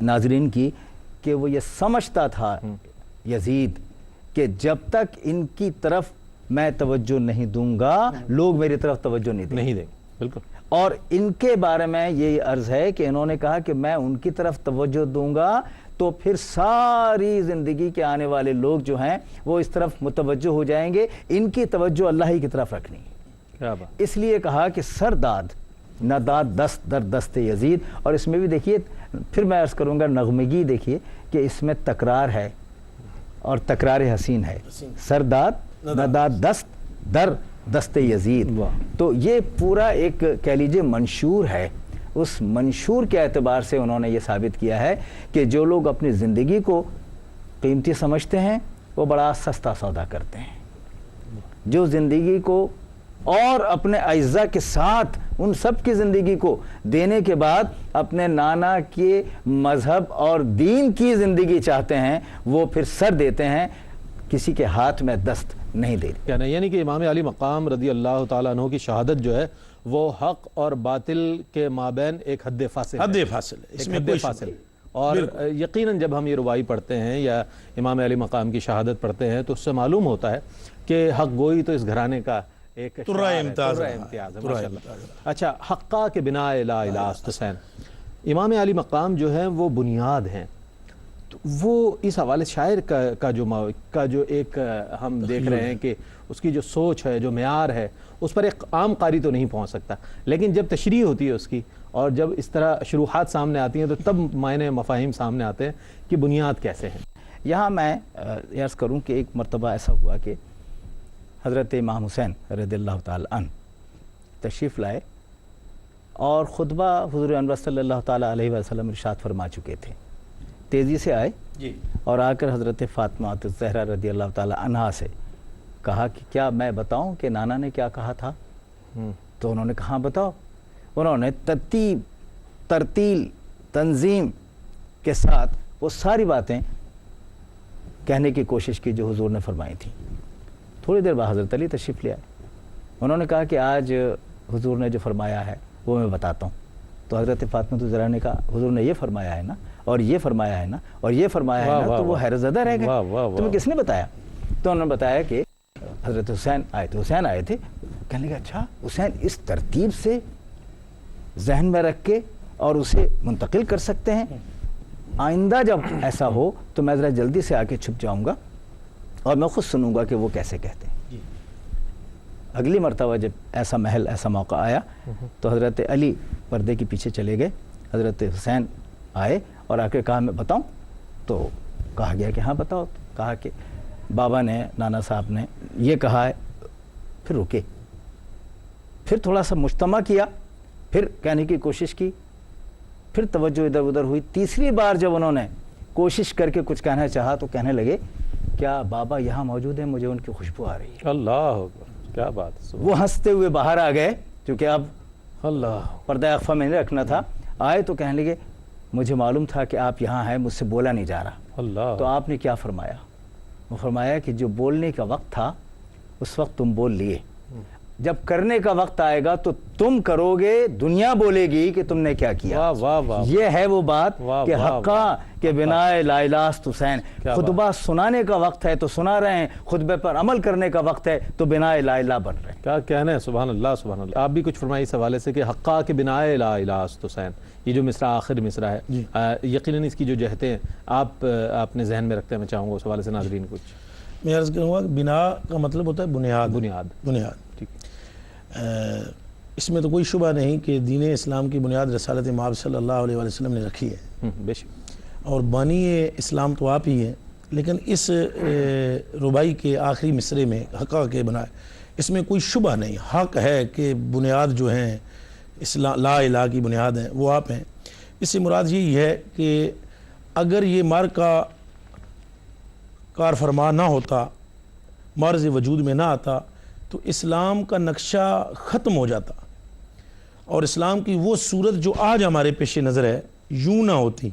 ناظرین کی کہ وہ یہ سمجھتا تھا یزید کہ جب تک ان کی طرف میں توجہ نہیں دوں گا لوگ میری طرف توجہ نہیں دیں گے،
بالکل۔
اور ان کے بارے میں یہ عرض ہے کہ انہوں نے کہا کہ میں ان کی طرف توجہ دوں گا تو پھر ساری زندگی کے آنے والے لوگ جو ہیں وہ اس طرف متوجہ ہو جائیں گے، ان کی توجہ اللہ ہی کی طرف رکھنی ہے۔ اس لیے کہا کہ سرداد نہ داد دست در دست یزید، اور اس میں بھی دیکھیے پھر میں عرض کروں گا نغمگی دیکھیے کہ اس میں تکرار ہے اور تکرار حسین ہے، سرداد نہ داد دست در دست یزید۔ تو یہ پورا ایک کہہ لیجیے منشور ہے، اس منشور کے اعتبار سے انہوں نے یہ ثابت کیا ہے کہ جو لوگ اپنی زندگی کو قیمتی سمجھتے ہیں وہ بڑا سستا سودا کرتے ہیں، جو زندگی کو اور اپنے اعزاء کے ساتھ ان سب کی زندگی کو دینے کے بعد اپنے نانا کے مذہب اور دین کی زندگی چاہتے ہیں وہ پھر سر دیتے ہیں، کسی کے ہاتھ میں دست نہیں دے رہے۔
یعنی کہ امام علی مقام رضی اللہ تعالیٰ عنہ کی شہادت جو ہے وہ حق اور باطل کے مابین ایک حد فاصل ہے،
اس میں کوئی فاصل،
اور یقیناً جب ہم یہ روائی پڑھتے ہیں یا امام علی مقام کی شہادت پڑھتے ہیں تو اس سے معلوم ہوتا ہے کہ حق گوئی تو اس گھرانے کا ایک
ترہ امتیاز ہے۔
اچھا، حقہ کے بنا لا الہ است حسین، امام علی مقام جو ہیں وہ بنیاد ہیں، تو وہ اس حوالے شاعر کا جو ایک ہم دیکھ رہے ہیں کہ اس کی جو سوچ ہے، جو معیار ہے، اس پر ایک عام قاری تو نہیں پہنچ سکتا، لیکن جب تشریح ہوتی ہے اس کی اور جب اس طرح شروحات سامنے آتی ہیں تو تب معنی مفاہیم سامنے آتے ہیں کہ بنیاد کیسے ہیں۔
یہاں میں عرض کروں کہ ایک مرتبہ ایسا ہوا کہ حضرت امام حسین رضی اللہ تعالی عنہ تشریف لائے اور خطبہ حضور انور صلی اللہ تعالیٰ علیہ وسلم ارشاد فرما چکے تھے، تیزی سے آئے اور آ کر حضرت فاطمہ الزہرا رضی اللہ تعالیٰ عنہا سے کہا کہ کیا میں بتاؤں کہ نانا نے کیا کہا تھا؟ تو انہوں نے کہا ہاں بتاؤ۔ انہوں نے ترتیب، ترتیل، تنظیم کے ساتھ وہ ساری باتیں کہنے کی کوشش کی جو حضور نے فرمائی تھی۔ تھوڑی دیر بعد حضرت علی تشریف لے آئے، انہوں نے کہا کہ آج حضور نے جو فرمایا ہے وہ میں بتاتا ہوں۔ تو حضرت فاطمہ الزہرا نے کہا حضور نے یہ فرمایا ہے نا، اور یہ فرمایا ہے نا، اور یہ فرمایا ہے نا، تو وہ حیرت زدہ رہ گئے، تمہیں کس نے بتایا؟ تو انہوں نے بتایا کہ حضرت حسین آئے تھے، حسین آئے تھے۔ کہنے لگا اچھا حسین اس ترتیب سے ذہن میں رکھ کے اور اسے منتقل کر سکتے ہیں، آئندہ جب ایسا ہو تو میں ذرا جلدی سے آ کے چھپ جاؤں گا اور میں خود سنوں گا کہ وہ کیسے کہتے ہیں۔ اگلی مرتبہ جب ایسا محل، ایسا موقع آیا تو حضرت علی پردے کے پیچھے چلے گئے، حضرت حسین آئے اور آ کے کہا میں بتاؤں؟ تو کہا گیا کہ ہاں بتاؤ۔ کہا کہ بابا نے، نانا صاحب نے یہ کہا ہے۔ پھر رکے، پھر تھوڑا سا مجتمع کیا، پھر کہنے کی کوشش کی، پھر توجہ ادھر ادھر ہوئی۔ تیسری بار جب انہوں نے کوشش کر کے کچھ کہنا چاہا تو کہنے لگے کیا بابا یہاں موجود ہیں؟ مجھے ان کی خوشبو آ رہی ہے۔
اللہ کیا بات ہے۔
وہ ہنستے ہوئے باہر آ گئے، کیونکہ اب
اللہ
پردہ اخفا میں نہیں رکھنا تھا۔ آئے تو کہنے لگے مجھے معلوم تھا کہ آپ یہاں ہیں، مجھ سے بولا نہیں جا رہا۔
اللہ
تو آپ نے کیا فرمایا؟ وہ فرمایا کہ جو بولنے کا وقت تھا اس وقت تم بول لیے، جب کرنے کا وقت آئے گا تو تم کرو گے، دنیا بولے گی کہ تم نے کیا کیا۔
واہ واہ واہ،
یہ ہے وہ بات
واہ
کہ
واہ
حقا کہ بنا لا الہ الا حسین، خطبہ سنانے کا وقت ہے تو سنا رہے ہیں، خطبے پر عمل کرنے کا وقت ہے تو بنا لا الہ بن رہے ہیں۔
کیا کہنا ہے، سبحان اللہ سبحان اللہ۔ آپ بھی کچھ فرمائیں اس حوالے سے کہ حقا کے بنا لا الہ الا حسین، یہ جو مصرع آخر مصرع ہے، یقیناً اس کی جو جہتیں آپ اپنے ذہن میں رکھتے ہیں، میں چاہوں گا اس حوالے سے ناظرین کچھ۔
میں عرض کروں گا کہ بنا کا مطلب ہوتا ہے بنیاد، بنیاد۔
ٹھیک،
اس میں تو کوئی شبہ نہیں کہ دین اسلام کی بنیاد رسالت مآب صلی اللہ علیہ وسلم نے رکھی ہے،
بے شک،
اور بانی اسلام تو آپ ہی ہیں، لیکن اس ربائی کے آخری مصرے میں حقا کے بنا، اس میں کوئی شبہ نہیں، حق ہے کہ بنیاد جو ہیں اسلام، لا الہ کی بنیاد ہیں وہ آپ ہیں۔ اس سے مراد یہی ہے کہ اگر یہ مار کا کار فرما نہ ہوتا، مرض وجود میں نہ آتا تو اسلام کا نقشہ ختم ہو جاتا، اور اسلام کی وہ صورت جو آج ہمارے پیش نظر ہے یوں نہ ہوتی۔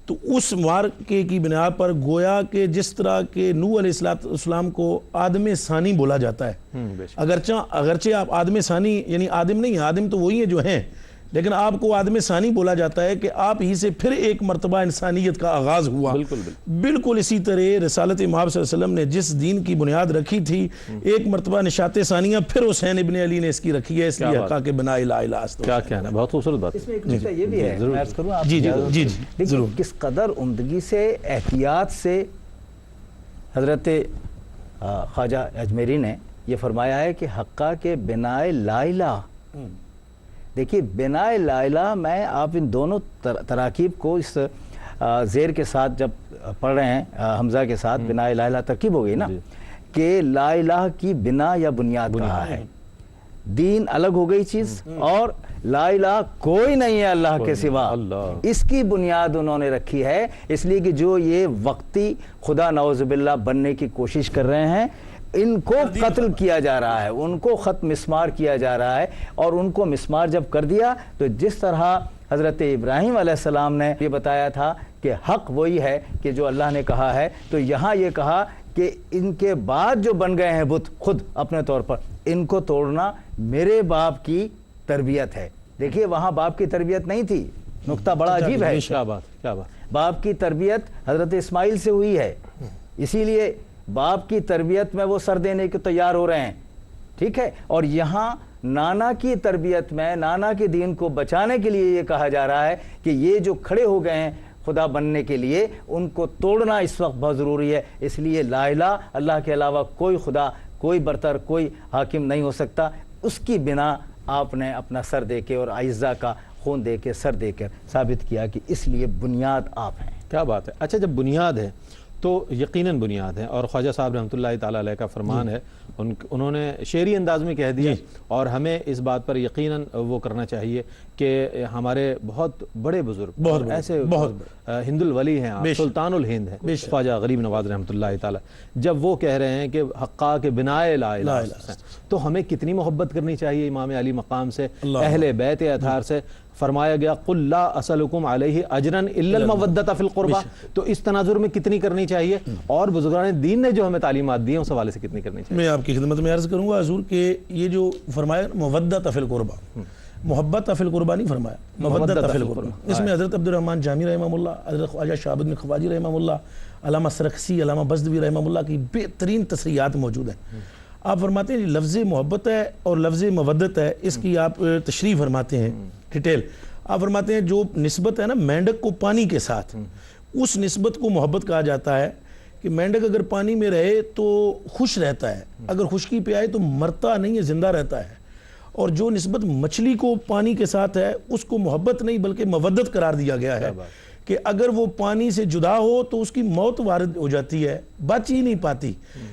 تو اس مارکے کی بنا پر گویا کہ جس طرح کہ نوح علیہ السلام کو آدم ثانی بولا جاتا ہے، اگرچہ آپ آدم ثانی یعنی آدم نہیں ہیں، آدم تو وہی ہیں جو ہیں، لیکن آپ کو آدم ثانی بولا جاتا ہے کہ آپ ہی سے پھر ایک مرتبہ انسانیت کا آغاز ہوا۔ بالکل اسی طرح رسالت مآب صلی اللہ علیہ وسلم نے جس دین کی بنیاد رکھی تھی، ایک مرتبہ نشاط ثانیہ پھر حسین ابن علی نے اس کی رکھی ہے، اس لیے حقا کے بنا الہ الا حسین۔
کیا کہنا ہے، بہت خوبصورت بات۔
اس میں ایک نکتہ یہ بھی ہے، میں عرض کروں آپ
جی
ضرور، کس قدر عمدگی سے، احتیاط سے حضرت خواجہ اجمیری نے یہ فرمایا ہے کہ حقا کے بنا لا الہ۔ دیکھیے بنا لا الہ میں آپ ان دونوں تراکیب کو اس زیر کے ساتھ جب پڑھ رہے ہیں، حمزہ کے ساتھ بنا لا الہ ترکیب ہو گئی نا، کہ لا الہ کی بنا یا بنیاد کہا ہے، دین الگ ہو گئی چیز، اور لا الہ کوئی نہیں ہے اللہ کے سوا، اس کی بنیاد انہوں نے رکھی ہے۔ اس لیے کہ جو یہ وقتی خدا نعوذ باللہ بننے کی کوشش کر رہے ہیں، ان کو قتل کیا جا رہا ہے، ان کو خط مسمار کیا جا رہا ہے، اور ان کو مسمار جب کر دیا تو جس طرح حضرت ابراہیم علیہ السلام نے یہ بتایا تھا کہ حق وہی ہے کہ جو اللہ نے کہا ہے، تو یہاں یہ کہا کہ ان کے بعد جو بن گئے ہیں بت خود اپنے طور پر، ان کو توڑنا میرے باپ کی تربیت ہے۔ دیکھیے وہاں باپ کی تربیت نہیں تھی، نقطہ بڑا عجیب ہے،
کیا بات،
باپ کی تربیت حضرت اسماعیل سے ہوئی ہے، اسی لیے باپ کی تربیت میں وہ سر دینے کے تیار ہو رہے ہیں، ٹھیک ہے۔ اور یہاں نانا کی تربیت میں، نانا کے دین کو بچانے کے لیے یہ کہا جا رہا ہے کہ یہ جو کھڑے ہو گئے ہیں خدا بننے کے لیے ان کو توڑنا اس وقت بہت ضروری ہے. اس لیے لا الہ، اللہ کے علاوہ کوئی خدا، کوئی برتر، کوئی حاکم نہیں ہو سکتا. اس کی بنا آپ نے اپنا سر دے کے اور اعزا کا خون دے کے سر دے کر ثابت کیا کہ اس لیے بنیاد آپ ہیں.
کیا بات ہے. اچھا، جب بنیاد ہے تو یقیناً بنیاد ہے، اور خواجہ صاحب رحمۃ اللہ تعالیٰ علیہ کا فرمان ہے، انہوں نے شعری انداز میں کہہ دیا، اور ہمیں اس بات پر یقیناً وہ کرنا چاہیے کہ ہمارے بہت بڑے بزرگ ایسے ہند الولی ہیں، سلطان الہند ہیں خواجہ غریب نواز رحمۃ اللہ تعالیٰ، جب وہ کہہ رہے ہیں کہ حقا کے بنائے لا الہ ہیں، تو ہمیں کتنی محبت کرنی چاہیے امام علی مقام سے، اہل بیت اطہار سے. فرمایا گیا قل لا اسألکم علیہ اجرا الا المودۃ فی القربى. تو اس تناظر میں کتنی کرنی چاہیے، اور بزرگان دین نے جو ہمیں تعلیمات دی ہیں اس حوالے سے کتنی کرنی چاہیے؟
میں آپ کی خدمت میں عرض کروں گا حضور کہ یہ جو فرمایا مودۃ فی القربى، محبت فی القربى نہیں فرمایا، مودۃ فی القربى. اس میں حضرت عبد الرحمن جامی رحمہ اللہ، حضرت خواجہ شہاب الدین خواجی رحمہ اللہ، علامہ سرخسی، علامہ بزدوی رحمہ اللہ کی بہترین تصریحات موجود ہیں. آپ فرماتے ہیں لفظ محبت ہے اور لفظ مودت ہے، اس کی آپ تشریح فرماتے ہیں ڈیٹیل. آپ فرماتے ہیں جو نسبت ہے نا مینڈک کو پانی کے ساتھ، اس نسبت کو محبت کہا جاتا ہے کہ مینڈک اگر پانی میں رہے تو خوش رہتا ہے، اگر خشکی پہ آئے تو مرتا نہیں ہے، زندہ رہتا ہے. اور جو نسبت مچھلی کو پانی کے ساتھ ہے اس کو محبت نہیں بلکہ مودت قرار دیا گیا ہے کہ اگر وہ پانی سے جدا ہو تو اس کی موت وارد ہو جاتی ہے، بچ ہی نہیں پاتی.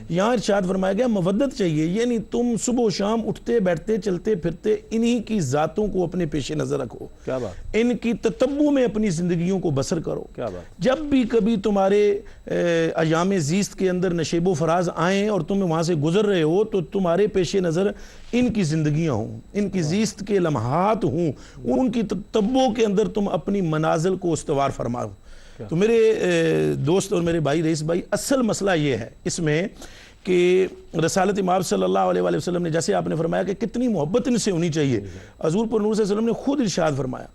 یہاں ارشاد فرمایا گیا مودت چاہیے، یعنی تم صبح و شام اٹھتے بیٹھتے چلتے پھرتے انہی کی ذاتوں کو اپنے پیش نظر رکھو،
کیا بات،
ان کی تتبع میں اپنی زندگیوں کو بسر کرو.
کیا بات.
جب بھی کبھی تمہارے ایام زیست کے اندر نشیب و فراز آئیں اور تم وہاں سے گزر رہے ہو تو تمہارے پیش نظر ان کی زندگیاں ہوں، ان کی زیست کے لمحات ہوں، ان کی تتبع کے اندر تم اپنی منازل کو استوار فرماؤ. تو میرے دوست اور میرے بھائی رئیس بھائی، اصل مسئلہ یہ ہے اس میں کہ رسالت امام صلی اللہ علیہ وآلہ وسلم نے، جیسے آپ نے فرمایا کہ کتنی محبت ان سے ہونی چاہیے، حضور پر نور صلی اللہ علیہ وسلم نے خود ارشاد فرمایا،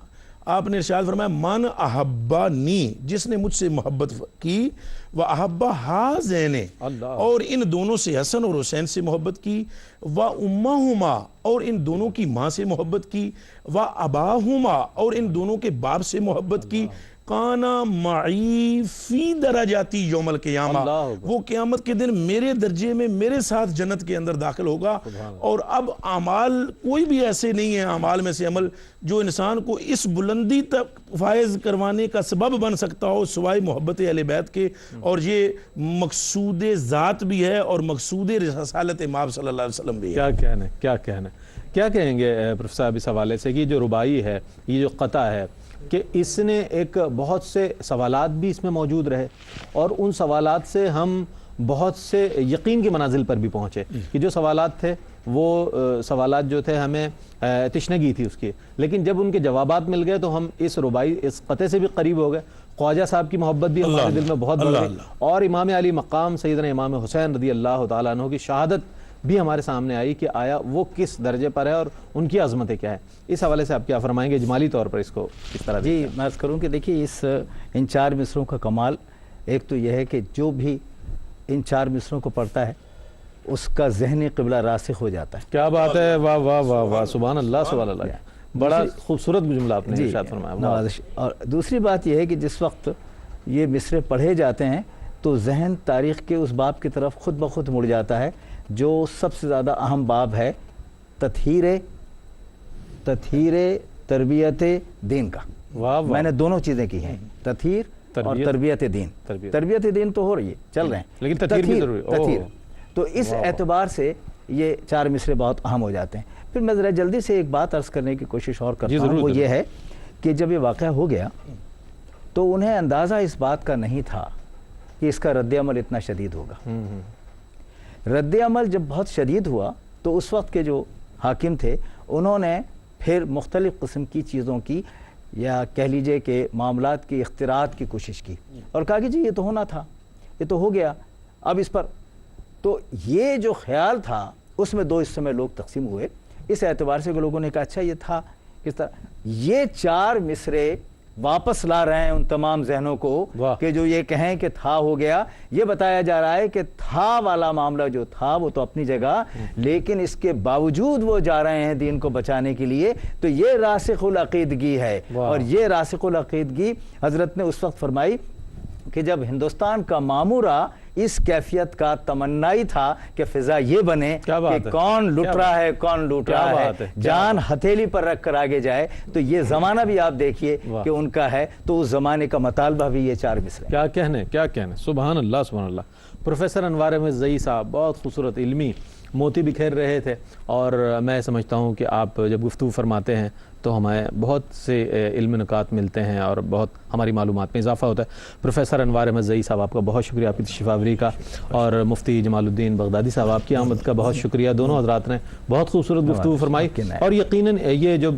آپ نے ارشاد فرمایا من احبانی، جس نے مجھ سے محبت کی، وَأَحَبَّ هَذَيْنِ، اور ان دونوں سے حسن اور حسین سے محبت کی، وَأُمَّهُمَا، اور ان دونوں کی ماں سے محبت کی، وَأَبَاهُمَا، اور ان دونوں کے باپ سے محبت کی، کانا معی فی درجاتی یوم القیامہ، وہ قیامت کے دن میرے درجے میں میرے ساتھ جنت کے اندر داخل ہوگا. اور اب اعمال کوئی بھی ایسے نہیں ہیں، اعمال میں سے عمل جو انسان کو اس بلندی تک فائز کروانے کا سبب بن سکتا ہو سوائے محبت اہل بیت کے. اور یہ مقصود ذات بھی ہے اور مقصود رسالت امام صلی اللہ علیہ وسلم بھی ہے.
کیا کہیں گے پروفیسر صاحب اس حوالے سے کہ جو ربائی ہے، یہ جو قطع ہے، کہ اس نے ایک بہت سے سوالات بھی اس میں موجود رہے، اور ان سوالات سے ہم بہت سے یقین کی منازل پر بھی پہنچے. کہ جو سوالات تھے وہ سوالات جو تھے ہمیں تشنگی تھی اس کی، لیکن جب ان کے جوابات مل گئے تو ہم اس ربائی، اس قطعے سے بھی قریب ہو گئے. خواجہ صاحب کی محبت بھی ہمارے دل میں بہت بڑی، اور امام علی مقام سیدنا امام حسین رضی اللہ تعالیٰ عنہ کی شہادت بھی ہمارے سامنے آئی کہ آیا وہ کس درجے پر ہے اور ان کی عظمتیں کیا ہے. اس حوالے سے آپ کیا فرمائیں گے اجمالی طور پر اس کو کس طرح؟
جی میں عرض کروں کہ دیکھیے ان 4 مصروں کا کمال ایک تو یہ ہے کہ جو بھی ان 4 مصروں کو پڑھتا ہے اس کا ذہنی قبلہ راسخ ہو جاتا ہے.
کیا بات ہے، واہ واہ واہ واہ، سبحان اللہ سبحان اللہ. بڑا خوبصورت جملہ آپ نے ارشاد فرمایا.
نوازش. اور دوسری بات یہ ہے کہ جس وقت یہ مصرے پڑھے جاتے ہیں تو ذہن تاریخ کے اس باب کی طرف خود بخود مڑ جاتا ہے جو سب سے زیادہ اہم باب ہے، تطہیر تربیت دین کا. میں نے دونوں چیزیں کی ہیں، تطہیر اور تربیت دین. تربیت دین تو ہو رہی ہے، چل رہے ہیں،
لیکن تطہیر بھی ضروری ہے.
تطہیر. تو اس اعتبار سے یہ 4 مصرے بہت اہم ہو جاتے ہیں. پھر میں ذرا جلدی سے ایک بات عرض کرنے کی کوشش اور کرتا ہوں، وہ یہ ہے کہ جب یہ واقعہ ہو گیا تو انہیں اندازہ اس بات کا نہیں تھا کہ اس کا رد عمل اتنا شدید ہوگا. رد عمل جب بہت شدید ہوا تو اس وقت کے جو حاکم تھے انہوں نے پھر مختلف قسم کی چیزوں کی، یا کہہ لیجئے کہ معاملات کی اختراعات کی کوشش کی، اور کہا کہ جی یہ تو ہونا تھا، یہ تو ہو گیا، اب اس پر. تو یہ جو خیال تھا اس میں 2 حصوں میں لوگ تقسیم ہوئے، اس اعتبار سے کہ لوگوں نے کہا اچھا یہ تھا کس طرح. یہ 4 مصرے واپس لا رہے ہیں ان تمام ذہنوں کو
واہ۔
کہ جو یہ کہیں کہ تھا ہو گیا. یہ بتایا جا رہا ہے کہ تھا والا معاملہ جو تھا وہ تو اپنی جگہ، لیکن اس کے باوجود وہ جا رہے ہیں دین کو بچانے کے لیے. تو یہ راسخ العقیدگی ہے.
واہ۔
اور یہ راسخ العقیدگی حضرت نے اس وقت فرمائی کہ جب ہندوستان کا معمورہ اس کیفیت کا تمنائی تھا کہ فضا یہ بنے
کیا بات
کہ
ہے،
کون لٹ رہا ہے کون لوٹ
کیا
رہا
بات
ہے،
ہے، کیا
جان ہتھیلی پر رکھ کر آگے جائے. تو یہ زمانہ بھی آپ دیکھیے
واہ۔
کہ ان کا ہے. تو اس زمانے کا مطالبہ بھی یہ 4 مصرے.
کیا کہنے، کیا کہنے، سبحان اللہ سبحان اللہ. پروفیسر انوار احمد زئی صاحب بہت خوبصورت علمی موتی بکھیر رہے تھے، اور میں سمجھتا ہوں کہ آپ جب گفتگو فرماتے ہیں تو ہمیں بہت سے علم نکات ملتے ہیں اور بہت ہماری معلومات میں اضافہ ہوتا ہے. پروفیسر انوار احمد زئی صاحب آپ کا بہت شکریہ آپ کی تشریف آوری کا، اور مفتی جمال الدین بغدادی صاحب آپ کی آمد کا بہت شکریہ. دونوں حضرات نے بہت خوبصورت گفتگو فرمائی، اور یقیناً یہ جو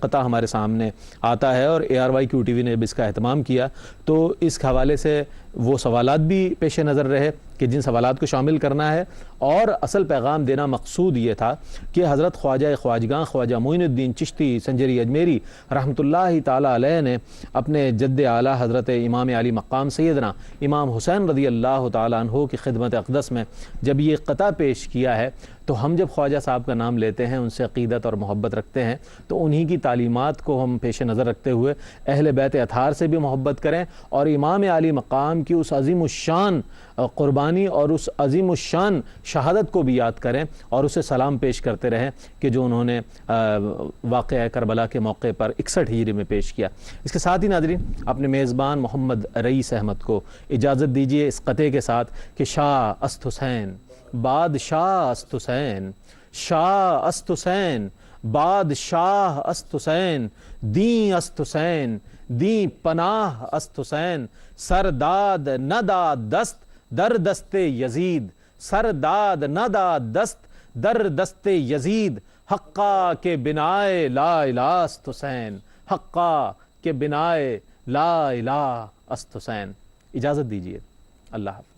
قطعہ ہمارے سامنے آتا ہے اور ARYQ TV نے جب اس کا اہتمام کیا تو اس حوالے سے وہ سوالات بھی پیش نظر رہے کہ جن سوالات کو شامل کرنا ہے، اور اصل پیغام دینا مقصود یہ تھا کہ حضرت خواجہ خواجگاں خواجہ معین الدین چشتی سنجری اجمیری رحمۃ اللہ تعالیٰ علیہ نے اپنے جد اعلیٰ حضرت امام علی مقام سیدنا امام حسین رضی اللہ تعالیٰ عنہ کی خدمت اقدس میں جب یہ قطعہ پیش کیا ہے، تو ہم جب خواجہ صاحب کا نام لیتے ہیں، ان سے عقیدت اور محبت رکھتے ہیں، تو انہی کی تعلیمات کو ہم پیش نظر رکھتے ہوئے اہل بیت اطہار سے بھی محبت کریں، اور امام علی مقام کی اس عظیم الشان قربانی اور اس عظیم الشان شہادت کو بھی یاد کریں، اور اسے سلام پیش کرتے رہیں کہ جو انہوں نے واقعہ کربلا کے موقع پر 61 ہجری میں پیش کیا. اس کے ساتھ ہی ناظرین اپنے میزبان محمد رئیس احمد کو اجازت دیجیے اس قطعے کے ساتھ کہ شاہ است حسین بادشاہ است حسین، شاہ است حسین بادشاہ است حسین، دین است حسین دین پناہ است حسین، سرداد نہ داد دست در دست یزید، سرداد نہ داد دست در دست یزید، حقا کے بنائے لا الہ است حسین، حقا کے بنائے لا الہ است حسین. اجازت دیجیے، اللہ حافظ.